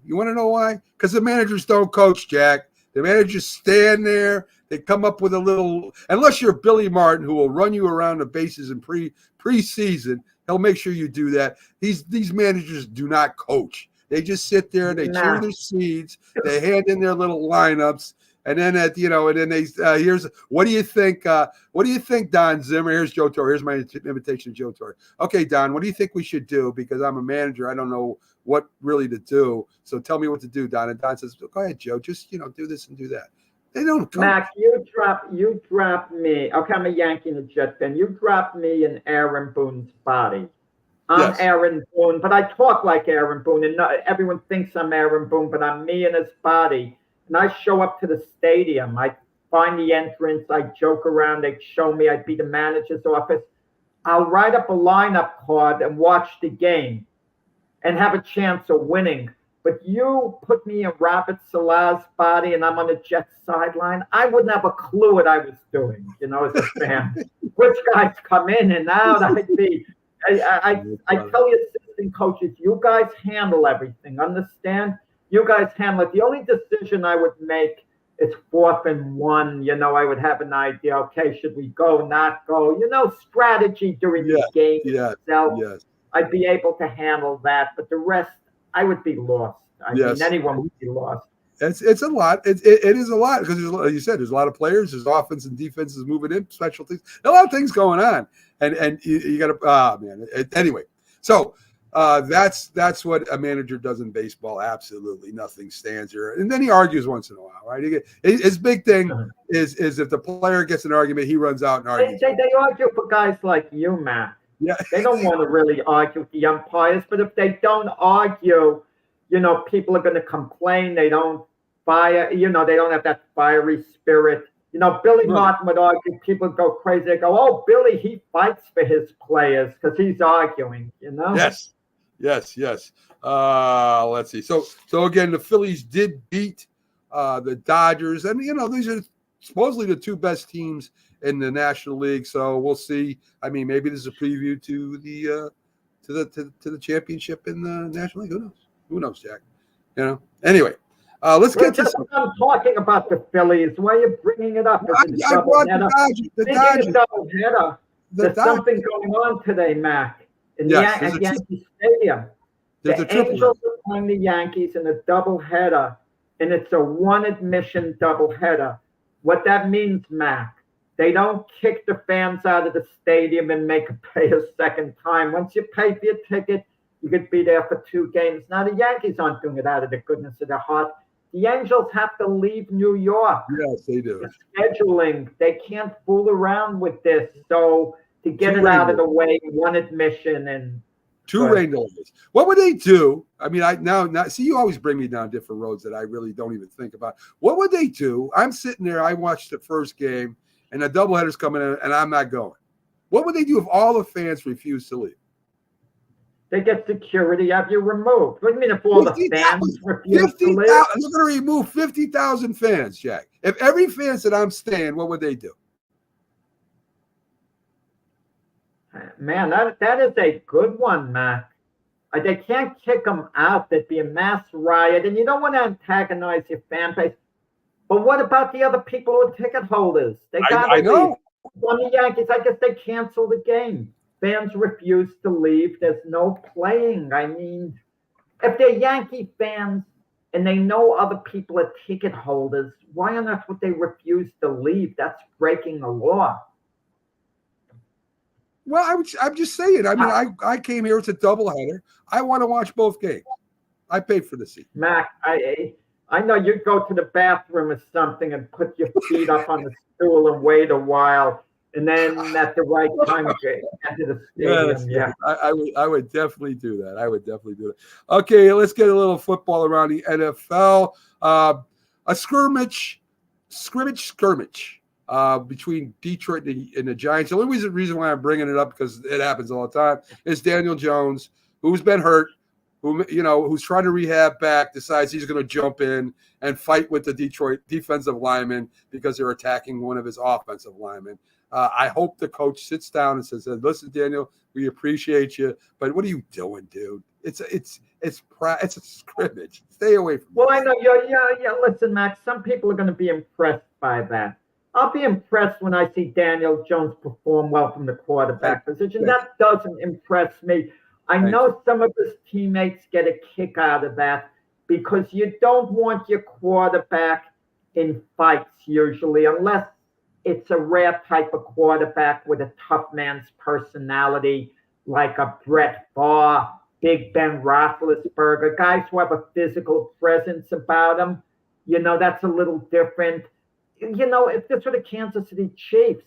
You want to know why? Because the managers don't coach, Jack. The managers stand there. They come up with a little, unless you're Billy Martin, who will run you around the bases in preseason. He'll make sure you do that. These managers do not coach. They just sit there, they Nah. chew their seeds, they hand in their little lineups, and then and then they here's what do you think? What do you think, Don Zimmer? Here's Joe Torre. Here's my invitation to Joe Torre. Okay, Don, what do you think we should do? Because I'm a manager, I don't know what really to do. So tell me what to do, Don. And Don says, go ahead, Joe. Just do this and do that. They don't come. Max, you drop me. Okay, I'm a Yankee and a Jet fan. You drop me in Aaron Boone's body. I'm Yes. Aaron Boone, but I talk like Aaron Boone, and everyone thinks I'm Aaron Boone, but I'm me in his body. And I show up to the stadium. I find the entrance. I joke around. They show me. I'd be the manager's office. I'll write up a lineup card and watch the game and have a chance of winning. But you put me in Robert Salah's body and I'm on the Jets sideline, I wouldn't have a clue what I was doing, as a fan. Which guys come in and out. I tell you, assistant coaches, you guys handle everything. Understand? You guys handle it. The only decision I would make is 4th and 1. I would have an idea. Okay, should we go, not go? Strategy during the game itself. Yes. I'd be able to handle that, but the rest, I would be lost. I mean, anyone would be lost. It's a lot. It is a lot because, like you said, there's a lot of players. There's offense and defenses moving in, special things. A lot of things going on, and you got to anyway. So that's what a manager does in baseball. Absolutely nothing stands here, and then he argues once in a while, right? His big thing is if the player gets an argument, he runs out and argues. They argue for guys like you, Matt. Yeah. They don't want to really argue with the umpires, but if they don't argue, people are going to complain. They don't fire, they don't have that fiery spirit. Billy Martin would argue, people would go crazy. They go, oh, Billy, he fights for his players because he's arguing, Yes. Let's see. So again, the Phillies did beat the Dodgers, and these are supposedly the two best teams in the National League. So we'll see. I mean, maybe this is a preview to the championship in the National League. Who knows? Who knows, Jack? Anyway, let's get to some. I'm talking about the Phillies. Why are you bringing it up? I brought the Dodgers. There's something going on today, Mac, at Yankee Stadium. The Angels are playing the Yankees in a doubleheader, and it's a one-admission doubleheader. What that means, Mac, they don't kick the fans out of the stadium and make them pay a second time. Once you pay for your ticket, you could be there for 2 games. Now, the Yankees aren't doing it out of the goodness of their heart. The Angels have to leave New York. Yes, they do. The scheduling, they can't fool around with this. So to get it out of the way, one admission and 2 rain delays. What would they do? I mean, now see, you always bring me down different roads that I really don't even think about. What would they do? I'm sitting there. I watched the first game, and the doubleheader's coming in, and I'm not going. What would they do if all the fans refuse to leave? They get security, have you removed. What do you mean if all the fans refuse to leave? They're going to remove 50,000 fans, Jack. If every fan said, I'm staying, what would they do? Man, that is a good one, Mac. They can't kick them out. There'd be a mass riot, and you don't want to antagonize your fan base. But what about the other people who are ticket holders? They got to leave. On the Yankees, I guess they cancel the game. Fans refuse to leave. There's no playing. I mean, if they're Yankee fans and they know other people are ticket holders, why on earth would they refuse to leave? That's breaking the law. Well, I'm just saying. I mean, I came here. It's a doubleheader. I want to watch both games. I paid for the seat. Mac, I know you'd go to the bathroom or something and put your feet up on the stool and wait a while. And then at the right time, get to the stadium. Yeah. I would definitely do that. Okay, let's get a little football around the NFL. A skirmish between Detroit and the Giants. The only reason why I'm bringing it up, because it happens all the time, is Daniel Jones, who's been hurt, who's trying to rehab back, decides he's going to jump in and fight with the Detroit defensive lineman because they're attacking one of his offensive linemen. I hope the coach sits down and says, "Listen, Daniel, we appreciate you, but what are you doing, dude? It's a scrimmage. Stay away from." Well, I know. Yeah. Listen, Max. Some people are going to be impressed by that. I'll be impressed when I see Daniel Jones perform well from the quarterback position. That doesn't impress me. I know some of his teammates get a kick out of that because you don't want your quarterback in fights usually, unless it's a rare type of quarterback with a tough man's personality, like a Brett Favre, Big Ben Roethlisberger, guys who have a physical presence about them. You know, that's a little different. You know, if this were the Kansas City Chiefs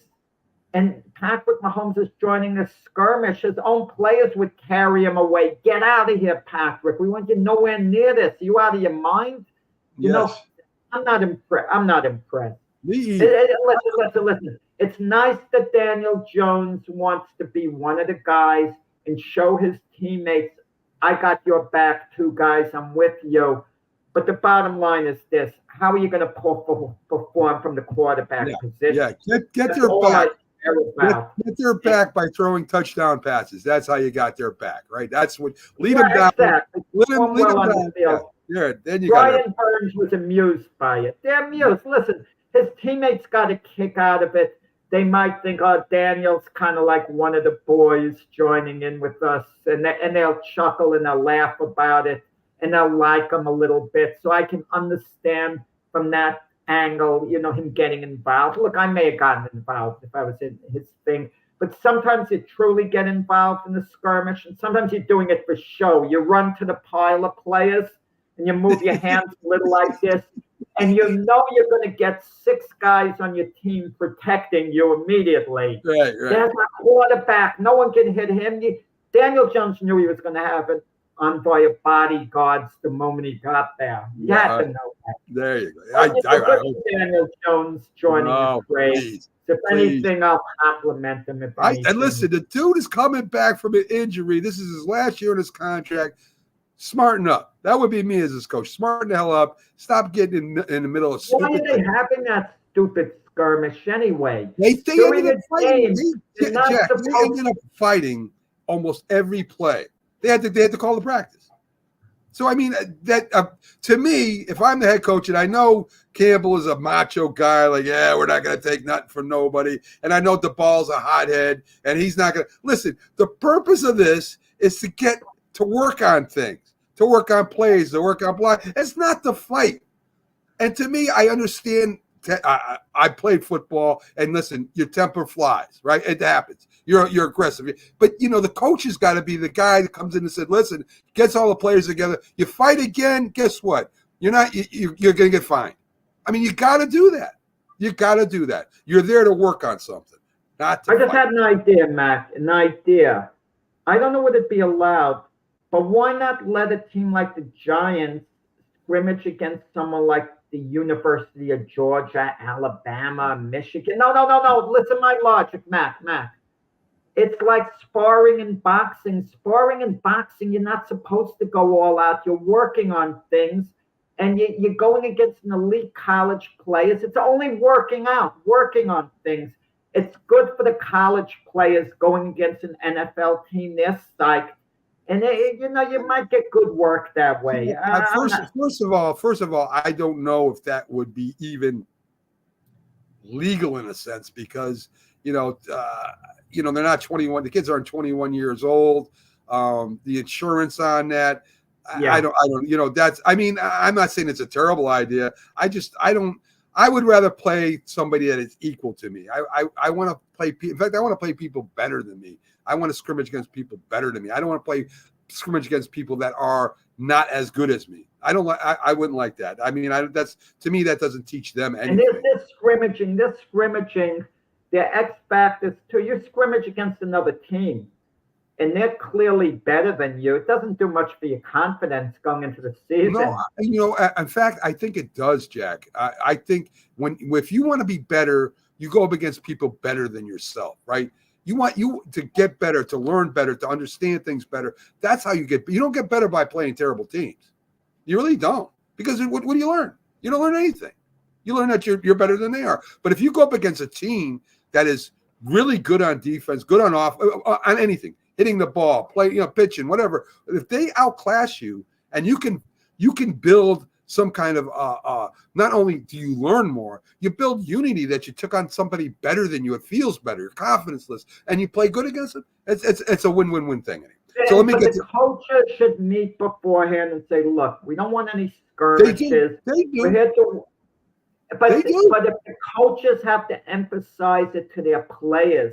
and Patrick Mahomes is joining a skirmish, his own players would carry him away. Get out of here, Patrick. We want you nowhere near this. Are you out of your mind? You know, I'm not impressed. I'm not impressed. Listen. It's nice that Daniel Jones wants to be one of the guys and show his teammates, I got your back too, guys. I'm with you. But the bottom line is this. How are you going to perform from the quarterback position? Yeah, get their back. Get their back by throwing touchdown passes. That's how you got their back, right? That's what lead them down. Exactly. Lead them down. Yeah, then you Brian Burns was amused by it. They're amused. Listen, his teammates got a kick out of it. They might think, oh, Daniel's kind of like one of the boys joining in with us, and they'll chuckle and they'll laugh about it, and they'll like him a little bit. So I can understand from that angle, you know, him getting involved. Look, I may have gotten involved if I was in his thing, but sometimes you truly get involved in the skirmish, and sometimes you're doing it for show. You run to the pile of players, and you move your hands a little like this, and you know you're going to get 6 guys on your team protecting you immediately. Right. There's a quarterback. No one can hit him. Daniel Jones knew he was going to have an envoy of bodyguards the moment he got there. You had to know that. There you go. I hope Daniel Jones joining his grade. If anything, I'll compliment him. And listen, the dude is coming back from an injury. This is his last year in his contract. Smarten up. That would be me as his coach. Smarten the hell up. Stop getting in the middle of stupid. Why are they having that stupid skirmish anyway? They ended up fighting. They ended up fighting almost every play. They had to call the practice. So I mean, that to me, if I'm the head coach and I know Campbell is a macho guy, like, yeah, we're not going to take nothing from nobody, and I know DeBall's a hothead, and he's not going to listen. The purpose of this is to get to work on things, to work on plays, to work on block. It's not the fight. And to me, I understand. I played football, and listen, your temper flies, right? It happens. You're aggressive, but you know the coach has got to be the guy that comes in and said, "Listen, gets all the players together. You fight again, guess what? You're going to get fined." I mean, you got to do that. You got to do that. You're there to work on something, not to I just fight. had an idea, Mac. An idea. I don't know would it be allowed, but why not let a team like the Giants scrimmage against someone like the University of Georgia, Alabama, Michigan? No. Listen to my logic, Mac. It's like sparring and boxing. Sparring and boxing, you're not supposed to go all out. You're working on things, and you're going against an elite college players. It's only working on things. It's good for the college players going against an NFL team. They're psyched. And you might get good work that way. First of all, I don't know if that would be even legal in a sense because they're not 21. The kids aren't 21 years old. The insurance on that, I don't. That's. I mean, I'm not saying it's a terrible idea. I would rather play somebody that is equal to me. I want to play. In fact, I want to play people better than me. I want to scrimmage against people better than me. I don't want to play scrimmage against people that are not as good as me. I wouldn't like that. I mean, that's to me that doesn't teach them anything. And this scrimmaging, the X factors too. You scrimmage against another team, and they're clearly better than you. It doesn't do much for your confidence going into the season. No, in fact, I think it does, Jack. I think if you want to be better, you go up against people better than yourself, right? You want to get better, to learn better, to understand things better. That's how you get. You don't get better by playing terrible teams. You really don't. Because what do you learn? You don't learn anything. You learn that you're better than they are. But if you go up against a team that is really good on defense, good on on anything, hitting the ball, pitching, whatever. If they outclass you and you can build some kind of not only do you learn more, you build unity that you took on somebody better than you. It feels better, your confidence list, and you play good against them. It's a win-win-win thing. Anyway. So let me get the coaches should meet beforehand and say, look, we don't want any skirmishes. They do. We're here to, but They do. if the coaches have to emphasize it to their players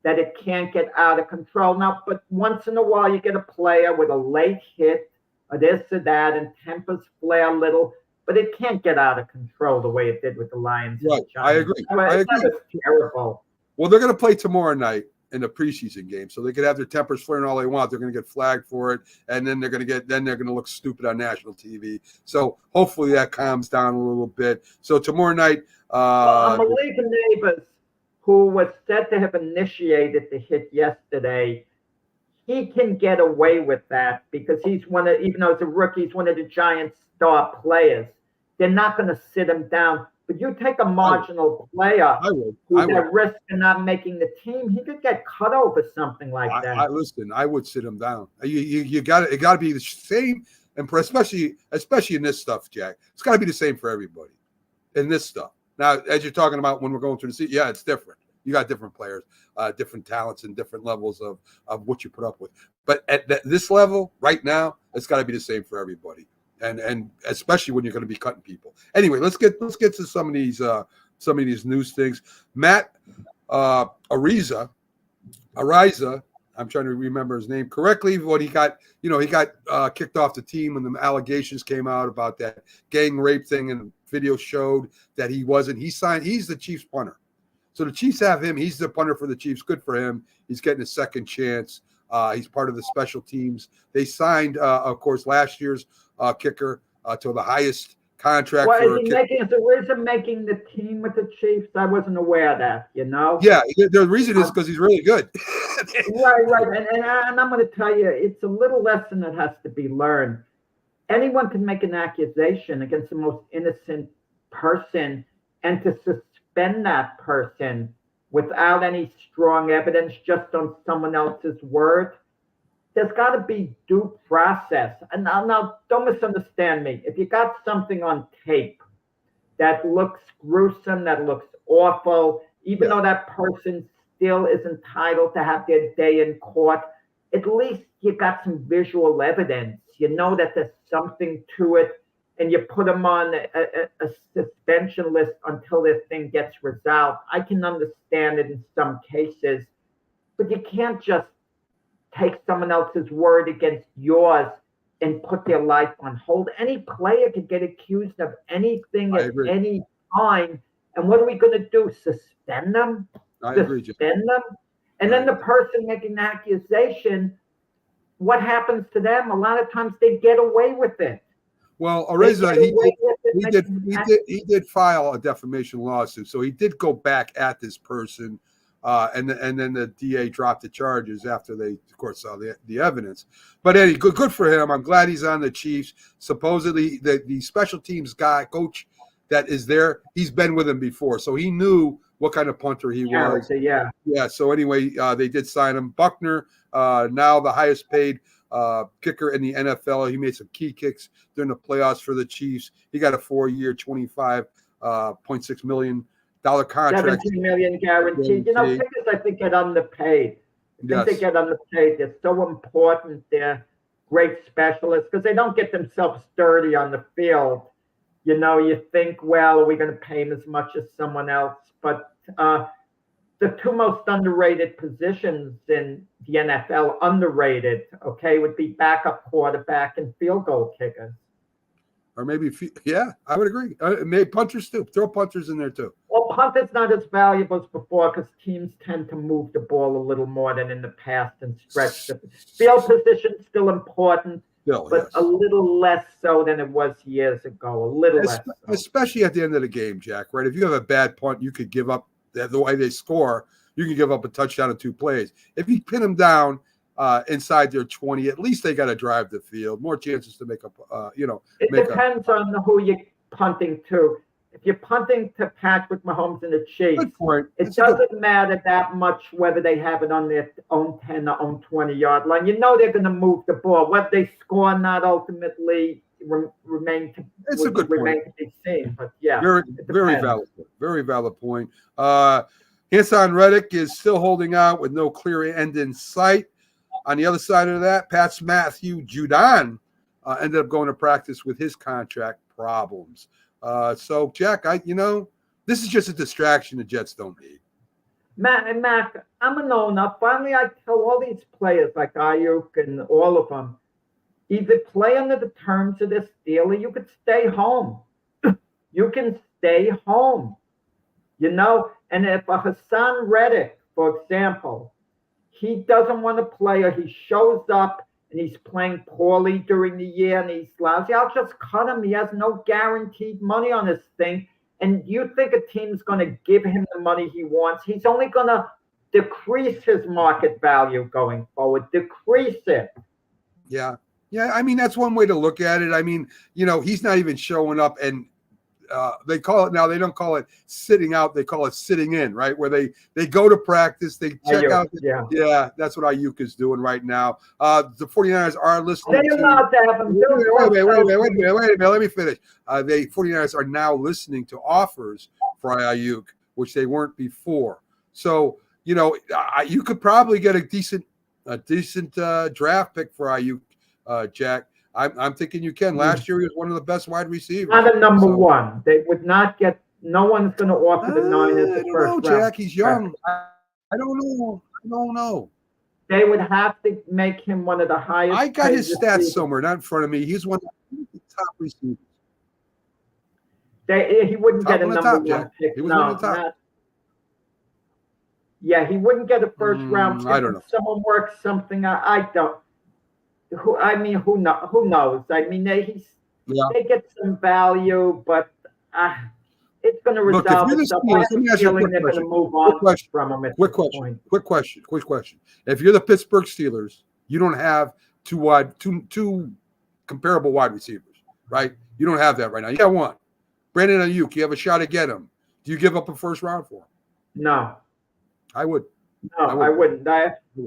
that it can't get out of control. Now, but once in a while you get a player with a late hit or this or that, and tempers flare a little, but it can't get out of control the way it did with the Lions. Right, I agree. That was terrible. Well, they're going to play tomorrow night in the preseason game, so they could have their tempers flaring all they want. They're going to get flagged for it, and then they're going to look stupid on national TV. So hopefully that calms down a little bit. So tomorrow night, Malik Neighbors, who was said to have initiated the hit yesterday, he can get away with that because he's even though he's a rookie, he's one of the Giants' star players. They're not going to sit him down. But you take a marginal player who's at risk of not making the team, he could get cut over something like that. Listen, I would sit him down. It got to be the same, and especially in this stuff, Jack. It's got to be the same for everybody in this stuff. Now, as you're talking about when we're going through the season, yeah, it's different. You got different players, different talents, and different levels of what you put up with. But at this level, right now, it's got to be the same for everybody. And especially when you're going to be cutting people. Anyway, let's get to some of these news things. Matt Ariza, I'm trying to remember his name correctly. What he got kicked off the team when the allegations came out about that gang rape thing, and video showed that he wasn't. He's the Chiefs punter, so the Chiefs have him. He's the punter for the Chiefs. Good for him. He's getting a second chance. He's part of the special teams. They signed, of course, last year's kicker to the highest contract. Well, is he making the team with the Chiefs? I wasn't aware of that, Yeah, the reason is because he's really good. Right. And I'm going to tell you, it's a little lesson that has to be learned. Anyone can make an accusation against the most innocent person, and to suspend that person without any strong evidence, just on someone else's word, there's got to be due process. And now, don't misunderstand me. If you got something on tape that looks gruesome, that looks awful, even though that person still is entitled to have their day in court, at least you got some visual evidence. You know that there's something to it, and you put them on a suspension list until this thing gets resolved. I can understand it in some cases, but you can't just take someone else's word against yours and put their life on hold. Any player could get accused of anything at any time. And what are we going to do? Suspend them? Suspend them? And then the person making the accusation, what happens to them? A lot of times they get away with it. Well, Ariza, he did file a defamation lawsuit, so he did go back at this person, and then the DA dropped the charges after they, of course, saw the evidence. But anyway, good for him. I'm glad he's on the Chiefs. Supposedly, the special teams coach that is there, he's been with him before, so he knew what kind of punter he was. Yeah. So anyway, they did sign him. Buckner, now the highest paid kicker in the NFL. He made some key kicks during the playoffs for the Chiefs. He got a 4-year, $25.6 million contract. $17 million guaranteed. Kickers, I think, get underpaid. They get underpaid. They're so important. They're great specialists because they don't get themselves dirty on the field. You think, well, are we going to pay him as much as someone else? But the two most underrated positions in the NFL, would be backup quarterback and field goal kickers. Or maybe, I would agree. Maybe punters too. Throw punters in there too. Well, punter's not as valuable as before because teams tend to move the ball a little more than in the past and stretch the field position's still important. But a little less so than it was years ago. A little less so. Especially at the end of the game, Jack, right? If you have a bad punt, you could give up the way they score. You can give up a touchdown in 2 plays. If you pin them down inside their 20, at least they got to drive the field. More chances to make up, It depends on who you're punting to. If you're punting to Patrick Mahomes and the Chiefs, it doesn't matter that much whether they have it on their own 10 or own 20-yard line. They're going to move the ball. Whether they score or not ultimately remain to It's a good remain point. to be seen. But yeah, Very, it very depends. valid. Very valid point. Hassan Reddick is still holding out with no clear end in sight. On the other side of that, Pat's Matthew Judon ended up going to practice with his contract problems. So, Jack, this is just a distraction the Jets don't need. Mac, I'm a no-no. Finally, I tell all these players like Ayuk and all of them, either play under the terms of this deal or you could stay home. You can stay home, And if a Hassan Reddick, for example, he doesn't want to play or he shows up and he's playing poorly during the year and he's lousy, I'll just cut him. He has no guaranteed money on this thing. And you think a team's going to give him the money he wants? He's only going to decrease his market value going forward, decrease it. Yeah. Yeah. I mean, that's one way to look at it. I mean, he's not even showing up, and they call it now, they don't call it sitting out, they call it sitting in, right? Where they go to practice, they check Ayuk, out. Yeah, that's what Ayuk is doing right now. The 49ers are listening they're to. not to have him do Wait a minute. Let me finish. The 49ers are now listening to offers for Ayuk, which they weren't before. So, you could probably get a decent draft pick for Ayuk, Jack. I'm thinking you can. Last year, he was one of the best wide receivers. Not a number one. They would not get. No one's going to offer the Niners the first round. Jack, he's young. I don't know. They would have to make him one of the highest. I got his paid stats receivers. somewhere, not in front of me. He's one of the top receivers. He wouldn't Top get a on the number top, one Jack. pick. He was No, one of the top. not- Yeah, he wouldn't get a first round pick. I don't know. If someone works something out. I don't. Who knows? I mean, they get some value, but it's going to Look, if resolve you're the itself. Steelers, I have let me a ask you a feeling quick they're going to question. move on Quick question. from him at Quick this point. question. If you're the Pittsburgh Steelers, you don't have two comparable wide receivers, right? You don't have that right now. You got one. Brandon Ayuk, you have a shot at get him. Do you give up a first round for him? No. I would. No, I wouldn't.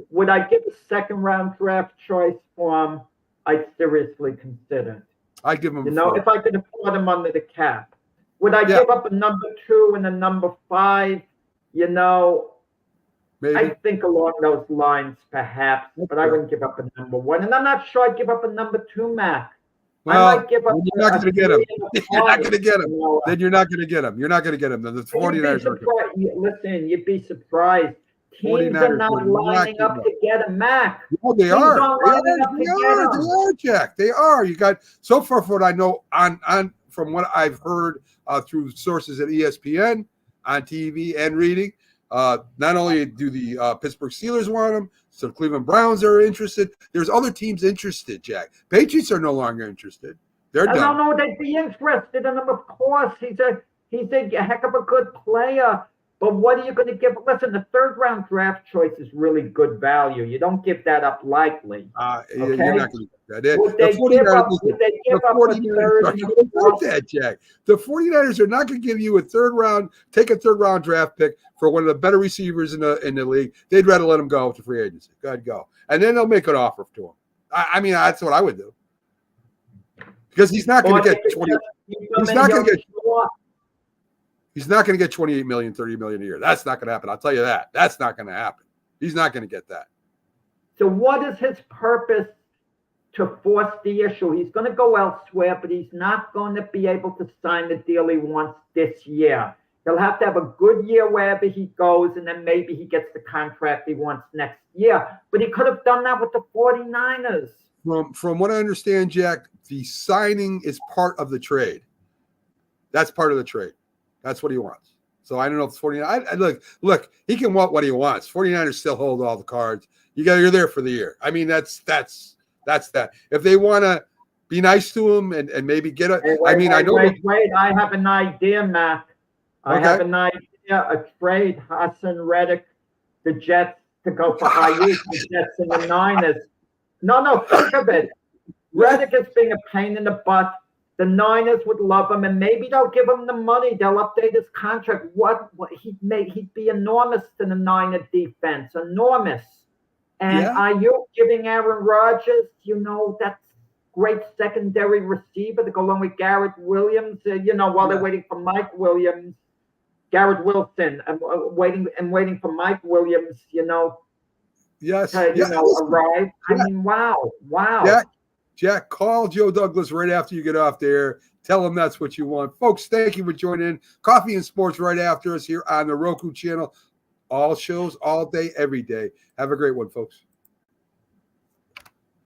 Would I give a second round draft choice for him? I'd seriously consider it. I give him. If I could afford him under the cap, would I give up a number 2 and a number 5? Maybe. I think along those lines, perhaps, but I wouldn't give up a number 1, and I'm not sure I'd give up a number 2, Mac. Well, I might give up. you're not going to get him. You're not going to get him. No, Then you're not going to get him. You're not going to get him. Then the 49ers are Listen, you'd be surprised. Teams 49ers are not would not lining give up up. to get him, Mac. Oh, they Teams are. aren't lining up to get him. They are, Jack. They are. You got so far from what I know on from what I've heard through sources at ESPN, on TV and reading. Not only do the Pittsburgh Steelers want him, so Cleveland Browns are interested. There's other teams interested, Jack. Patriots are no longer interested. They're done. I don't know. They'd be interested in him, of course. He's a heck of a good player. But what are you going to give? Listen, the third round draft choice is really good value. You don't give that up lightly. You're not going to get that. Would they give up a third? That, Jack. The 49ers are not going to give you a third round draft pick for one of the better receivers in the league. They'd rather let him go to free agency. Go. And then they'll make an offer to him. I mean, that's what I would do. Because he's not going to get 20. He's not going to get 28 million, 30 million a year. That's not going to happen. I'll tell you that. That's not going to happen. He's not going to get that. So what is his purpose to force the issue? He's going to go elsewhere, but he's not going to be able to sign the deal he wants this year. He'll have to have a good year wherever he goes, and then maybe he gets the contract he wants next year. But he could have done that with the 49ers. From what I understand, Jack, the signing is part of the trade. That's part of the trade. That's what he wants. So I don't know if it's 49. Look, he can want what he wants. 49ers still hold all the cards. You're there for the year. I mean, that's that. If they want to be nice to him and maybe get a, Wait, I have an idea, Matt. I have an idea. A trade Hassan Reddick, the Jets to go for Ayuk, the Jets and the Niners. No, think of it. Reddick is being a pain in the butt. The Niners would love him, and maybe they'll give him the money. They'll update his contract. What he'd be enormous to the Niner defense, enormous. And Ayuk giving Aaron Rodgers, great secondary receiver to go along with Garrett Williams. While they're waiting for Mike Williams, Garrett Wilson, waiting for Mike Williams. Yes. Arrive. I mean, wow. Jack, call Joe Douglas right after you get off there. Tell him that's what you want. Folks, thank you for joining in. Coffee and Sports right after us here on the Roku channel. All shows, all day, every day. Have a great one, folks.